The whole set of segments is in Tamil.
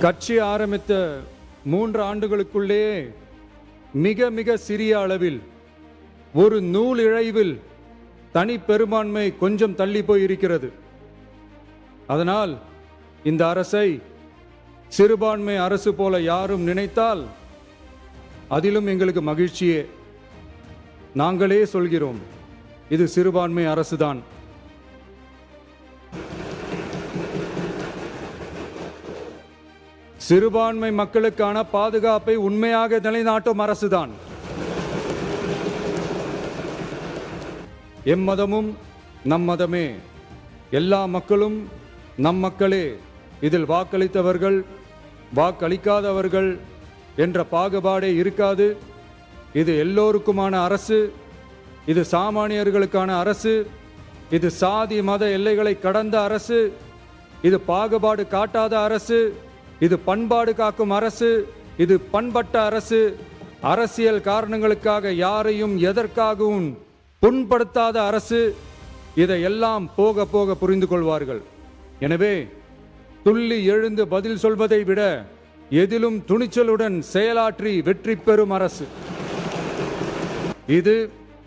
கட்சி ஆரம்பித்த 3 ஆண்டுகளுக்குள்ளே மிக மிக சிறிய அளவில் ஒரு நூல் இழைவில் தனி பெரும்பான்மை கொஞ்சம் தள்ளி போயிருக்கிறது. அதனால் இந்த அரசை சிறுபான்மை அரசு போல யாரும் நினைத்தால் அதிலும் எங்களுக்கு மகிழ்ச்சியே. நாங்களே சொல்கிறோம், இது சிறுபான்மை அரசுதான். சிறுபான்மை மக்களுக்கான பாதுகாப்பை உண்மையாக நிலைநாட்டும் அரசுதான். எம்மதமும் நம் மதமே, எல்லா மக்களும் நம் மக்களே, இதில் வாக்களித்தவர்கள் வாக்களிக்காதவர்கள் என்ற பாகுபாடே இருக்காது. இது எல்லோருக்குமான அரசு, இது சாமானியர்களுக்கான அரசு, இது சாதி மத எல்லைகளை கடந்த அரசு, இது பாகுபாடு காட்டாத அரசு, இது பண்பாடு காக்கும் அரசு, இது பண்பட்ட அரசு, அரசியல் காரணங்களுக்காக யாரையும் எதற்காகவும் புண்படுத்தாத அரசு. இதையெல்லாம் போக போக புரிந்து கொள்வார்கள். எனவே துள்ளி எழுந்து பதில் சொல்வதை விட எதிலும் துணிச்சலுடன் செயலாற்றி வெற்றி பெறும் அரசு இது.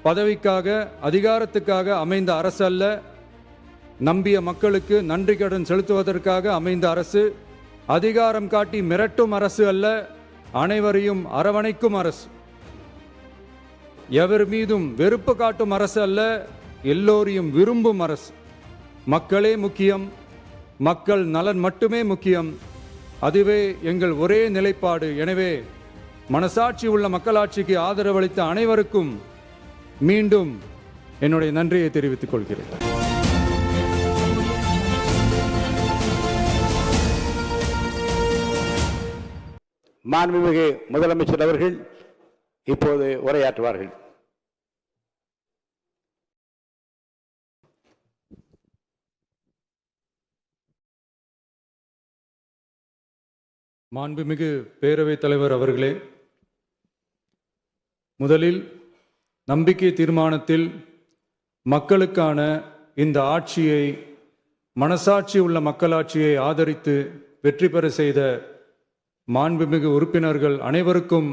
பதவிக்காக அதிகாரத்துக்காக அமைந்த அரசு அல்ல, நம்பிய மக்களுக்கு நன்றி கடன் செலுத்துவதற்காக அமைந்த அரசு. அதிகாரம் காட்டி மிரட்டும் அரசு அல்ல, அனைவரையும் அரவணைக்கும் அரசு. எவர் மீதும் வெறுப்பு காட்டும் அரசு அல்ல, எல்லோரையும் விரும்பும் அரசு. மக்களே முக்கியம், மக்கள் நலன் மட்டுமே முக்கியம். அதுவே எங்கள் ஒரே நிலைப்பாடு. எனவே மனசாட்சி உள்ள மக்களாட்சிக்கு ஆதரவளித்த அனைவருக்கும் மீண்டும் என்னுடைய நன்றியை தெரிவித்துக் கொள்கிறேன். மாண்புமிகு முதலமைச்சர் அவர்கள் இப்போது உரையாற்றுவார்கள். மாண்புமிகு பேரவைத் தலைவர் அவர்களே, முதலில் நம்பிக்கை தீர்மானத்தில் மக்களுக்கான இந்த ஆட்சியை, மனசாட்சி உள்ள மக்களாட்சியை ஆதரித்து வெற்றி பெற செய்த மாண்புமிகு உறுப்பினர்கள் அனைவருக்கும்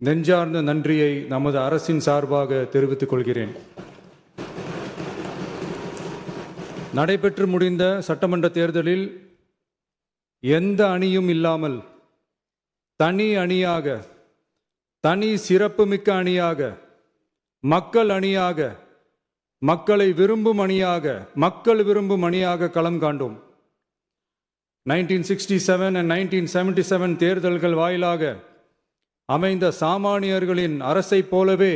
நெஞ்சார்ந்த நன்றியை நமது அரசின் சார்பாக தெரிவித்துக் கொள்கிறேன். நடைபெற்று முடிந்த சட்டமன்ற தேர்தலில் எந்த அணியும் இல்லாமல் தனி அணியாக, தனி சிறப்புமிக்க அணியாக, மக்கள் அணியாக, மக்களை விரும்பும் அணியாக, மக்கள் விரும்பும் அணியாக களம் காண்டோம். 1967 and 1977 தேர்தல்கள் வாயிலாக அமைந்த சாமானியர்களின் அரசை போலவே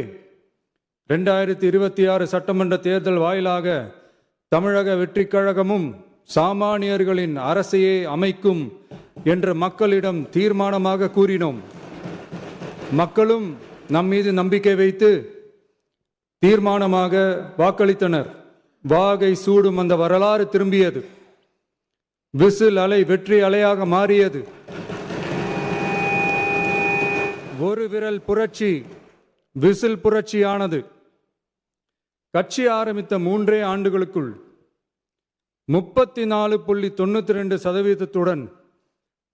2026 சட்டமன்ற தேர்தல் வாயிலாக தமிழக வெற்றிக் கழகமும் சாமானியர்களின் அரசையே அமைக்கும் என்று மக்களிடம் தீர்மானமாக கூறினோம். மக்களும் நம் மீது நம்பிக்கை வைத்து தீர்மானமாக வாக்களித்தனர். வாகை சூடும் அந்த வரலாறு திரும்பியது. விசில் அலை வெற்றி அலையாக மாறியது. ஒரு விரல் புரட்சி விசில் புரட்சியானது. கட்சி ஆரம்பித்த 3 ஆண்டுகளுக்குள் 34.92%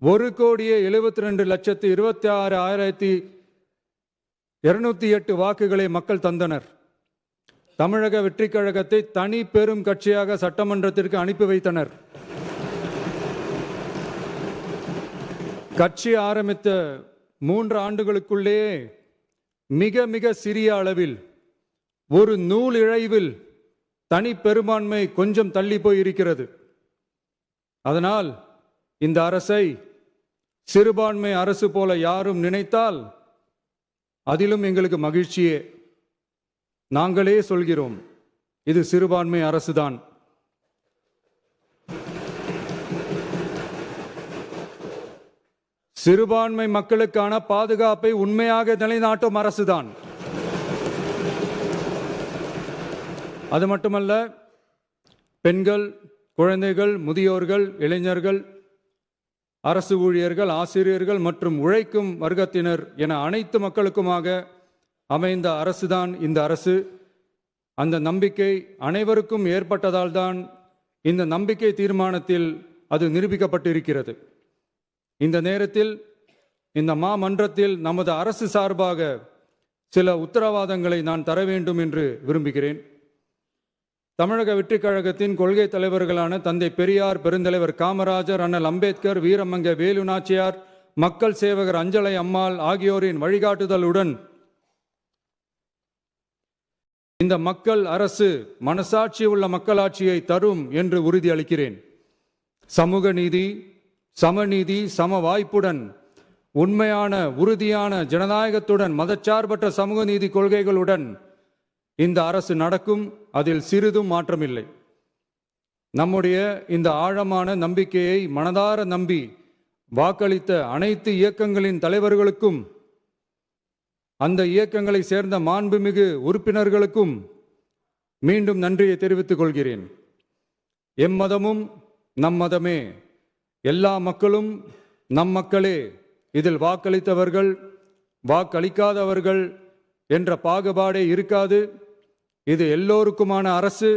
1,72,26,208 வாக்குகளை மக்கள் தந்தனர். தமிழக வெற்றிக் கழகத்தை தனி பெரும் கட்சியாக சட்டமன்றத்திற்கு அனுப்பி வைத்தனர். கட்சி ஆரம்பித்த 3 ஆண்டுகளுக்குள்ளே மிக மிக சிறிய அளவில் ஒரு நூல் இழைவில் தனி பெரும்பான்மை கொஞ்சம் தள்ளி போயிருக்கிறது. அதனால் இந்த அரசை சிறுபான்மை அரசு போல யாரும் நினைத்தால் அதிலும் எங்களுக்கு மகிழ்ச்சியே. நாங்களே சொல்கிறோம், இது சிறுபான்மை அரசுதான். சிறுபான்மை மக்களுக்கான பாதுகாப்பை உண்மையாக நிலைநாட்டும் அரசுதான். அது மட்டுமல்ல, பெண்கள், குழந்தைகள், முதியோர்கள், இளைஞர்கள், அரசு ஊழியர்கள், ஆசிரியர்கள் மற்றும் உழைக்கும் வர்க்கத்தினர் என அனைத்து மக்களுக்குமாக அமைந்த அரசுதான் இந்த அரசு. அந்த நம்பிக்கை அனைவருக்கும் ஏற்பட்டதால் தான் இந்த நம்பிக்கை தீர்மானத்தில் அது நிரூபிக்கப்பட்டிருக்கிறது. இந்த நேரத்தில் இந்த மாமன்றத்தில் நமது அரசு சார்பாக சில உத்தரவாதங்களை நான் தர வேண்டும் என்று விரும்புகிறேன். தமிழக வெற்றிக் கழகத்தின் கொள்கை தலைவர்களான தந்தை பெரியார், பெருந்தலைவர் காமராஜர், அண்ணல் அம்பேத்கர், வீரமங்க வேலு நாச்சியார், மக்கள் சேவகர் அஞ்சலை அம்மாள் ஆகியோரின் வழிகாட்டுதலுடன் இந்த மக்கள் அரசு மனசாட்சி உள்ள மக்களாட்சியை தரும் என்று உறுதியளிக்கிறேன். சமூக நீதி, சமநீதி, சம வாய்ப்புடன், உண்மையான உறுதியான ஜனநாயகத்துடன், மதச்சார்பற்ற சமூக நீதி கொள்கைகளுடன் இந்த அரசு நடக்கும். அதில் சிறிதும் மாற்றமில்லை. நம்முடைய இந்த ஆழமான நம்பிக்கையை மனதார நம்பி வாக்களித்த அனைத்து இயக்கங்களின் தலைவர்களுக்கும், அந்த இயக்கங்களை சேர்ந்த மாண்புமிகு உறுப்பினர்களுக்கும் மீண்டும் நன்றியை தெரிவித்துக் கொள்கிறேன். எம்மதமும் நம் மதமே, எல்லா மக்களும் நம் மக்களே, இதில் வாக்களித்தவர்கள் வாக்களிக்காதவர்கள் என்ற பாகுபாடே இருக்காது. இது எல்லோருக்குமான அரசு,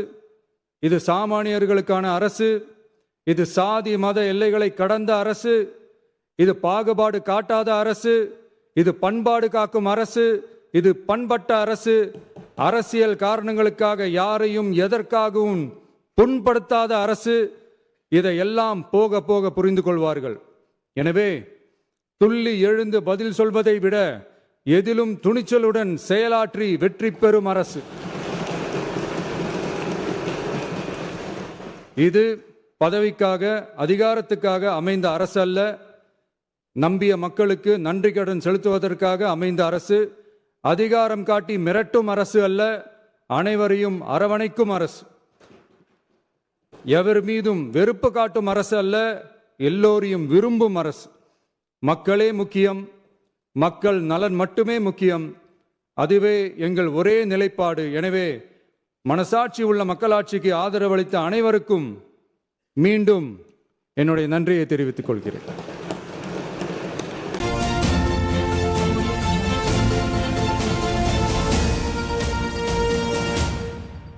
இது சாமானியர்களுக்கான அரசு, இது சாதி மத எல்லைகளை கடந்த அரசு, இது பாகுபாடு காட்டாத அரசு, இது பண்பாடு காக்கும் அரசு, இது பண்பட்ட அரசு, அரசியல் காரணங்களுக்காக யாரையும் எதற்காகவும் புண்படுத்தாத அரசு. இதையெல்லாம் போக போக புரிந்து கொள்வார்கள். எனவே துள்ளி எழுந்து பதில் சொல்வதை விட எதிலும் துணிச்சலுடன் செயலாற்றி வெற்றி பெறும் அரசு இது. பதவிக்காக அதிகாரத்துக்காக அமைந்த அரசு அல்ல, நம்பிய மக்களுக்கு நன்றி கடன் செலுத்துவதற்காக அமைந்த அரசு. அதிகாரம் காட்டி மிரட்டும் அரசு அல்ல, அனைவரையும் அரவணைக்கும் அரசு. எவர் மீதும் வெறுப்பு காட்டும் அரசு அல்ல, எல்லோரையும் விரும்பும் அரசு. மக்களே முக்கியம், மக்கள் நலன் மட்டுமே முக்கியம், அதுவே எங்கள் ஒரே நிலைப்பாடு. எனவே மனசாட்சி உள்ள மக்களாட்சிக்கு ஆதரவளித்த அனைவருக்கும் மீண்டும் என்னுடைய நன்றியை தெரிவித்துக் கொள்கிறேன்.